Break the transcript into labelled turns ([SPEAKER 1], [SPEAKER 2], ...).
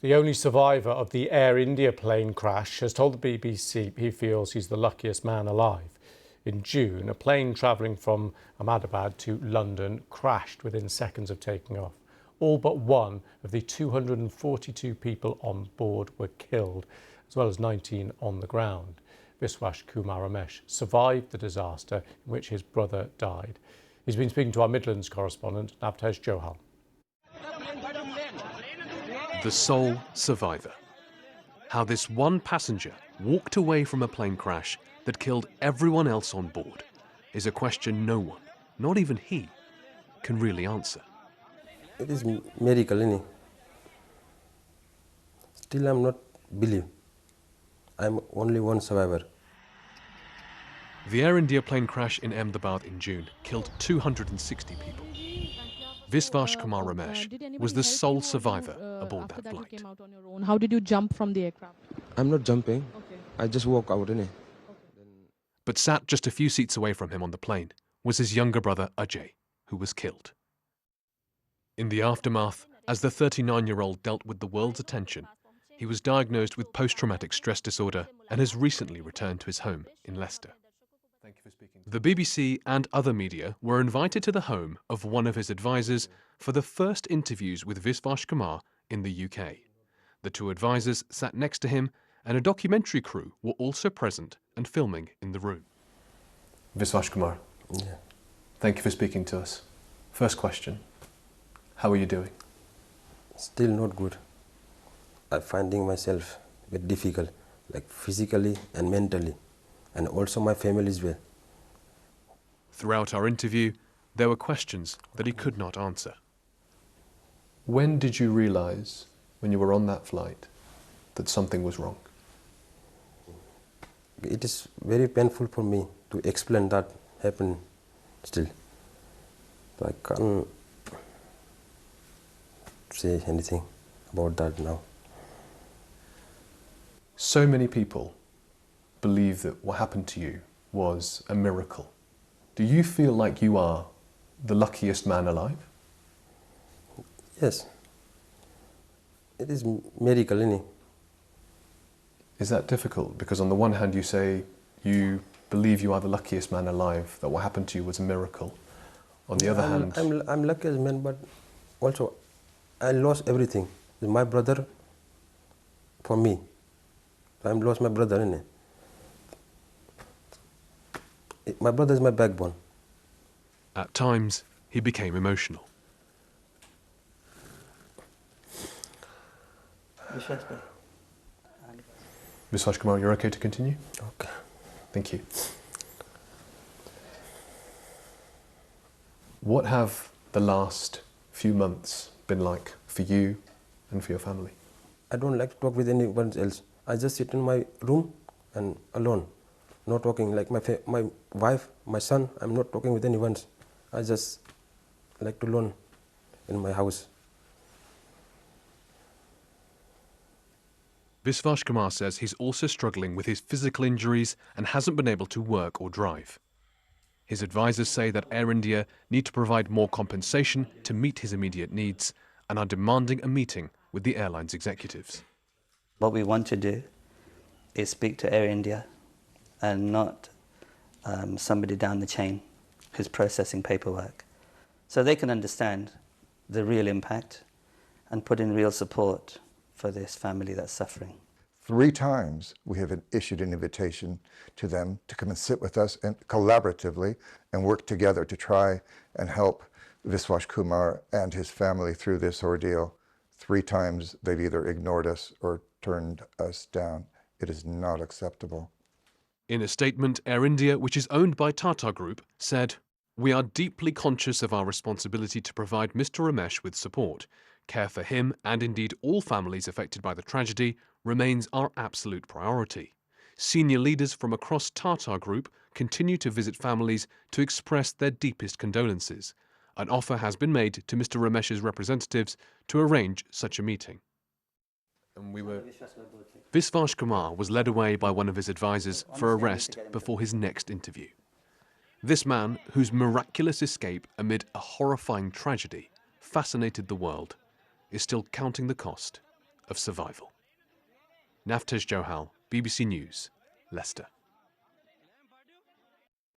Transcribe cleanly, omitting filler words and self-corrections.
[SPEAKER 1] The only survivor of the Air India plane crash has told the BBC he feels he's the luckiest man alive. In June, a plane travelling from Ahmedabad to London crashed within seconds of taking off. All but one of the 242 people on board were killed, as well as 19 on the ground. Viswashkumar Ramesh survived the disaster in which his brother died. He's been speaking to our Midlands correspondent, Navtesh Johal.
[SPEAKER 2] The sole survivor. How this one passenger walked away from a plane crash that killed everyone else on board is a question no one, not even he, can really answer.
[SPEAKER 3] It is miracle, innit? Still I'm not believe. I'm only one survivor.
[SPEAKER 2] The Air India plane crash in Ahmedabad in June killed 260 people. Viswashkumar Ramesh was the sole survivor aboard that flight.
[SPEAKER 4] How did you jump from the aircraft?
[SPEAKER 3] I'm not jumping. Okay. I just walk out, innit?
[SPEAKER 2] But sat just a few seats away from him on the plane was his younger brother Ajay, who was killed. In the aftermath, as the 39-year-old dealt with the world's attention, he was diagnosed with post-traumatic stress disorder and has recently returned to his home in Leicester. The BBC and other media were invited to the home of one of his advisors for the first interviews with Viswashkumar in the UK. The two advisors sat next to him, and a documentary crew were also present and filming in the room.
[SPEAKER 5] Viswashkumar, thank you for speaking to us. First question, how are you doing?
[SPEAKER 3] Still not good. I'm finding myself very difficult, like physically and mentally, and also my family as well.
[SPEAKER 2] Throughout our interview, there were questions that he could not answer.
[SPEAKER 5] When did you realize, when you were on that flight, that something was wrong?
[SPEAKER 3] It is very painful for me to explain that happened still. I can't say anything about that now.
[SPEAKER 5] So many people believe that what happened to you was a miracle. Do you feel like you are the luckiest man alive?
[SPEAKER 3] Yes. It is miracle, innit?
[SPEAKER 5] Is that difficult? Because on the one hand you say you believe you are the luckiest man alive, that what happened to you was a miracle. On the other hand...
[SPEAKER 3] I'm luckiest man, but also I lost everything. My brother, for me. I lost my brother, innit? My brother is my backbone.
[SPEAKER 2] At times, he became emotional.
[SPEAKER 5] Viswashkumar, you're okay to continue?
[SPEAKER 3] Okay.
[SPEAKER 5] Thank you. What have the last few months been like for you and for your family?
[SPEAKER 3] I don't like to talk with anyone else. I just sit in my room and alone, not talking. Like my wife, my son, I'm not talking with anyone. I just like to alone in my house.
[SPEAKER 2] Viswashkumar says he's also struggling with his physical injuries and hasn't been able to work or drive. His advisors say that Air India need to provide more compensation to meet his immediate needs and are demanding a meeting with the airline's executives.
[SPEAKER 6] What we want to do is speak to Air India and not somebody down the chain who's processing paperwork, so they can understand the real impact and put in real support for this family that's suffering.
[SPEAKER 7] 3 times we have issued an invitation to them to come and sit with us and collaboratively and work together to try and help Viswashkumar and his family through this ordeal. 3 times they've either ignored us or turned us down. It is not acceptable.
[SPEAKER 2] In a statement, Air India, which is owned by Tata Group, said, "We are deeply conscious of our responsibility to provide Mr. Ramesh with support. Care for him, and indeed all families affected by the tragedy, remains our absolute priority. Senior leaders from across Tata Group continue to visit families to express their deepest condolences. An offer has been made to Mr. Ramesh's representatives to arrange such a meeting." And Viswashkumar was led away by one of his advisors for arrest before his next interview. This man, whose miraculous escape amid a horrifying tragedy fascinated the world, is still counting the cost of survival. Naftej Johal, BBC News, Leicester.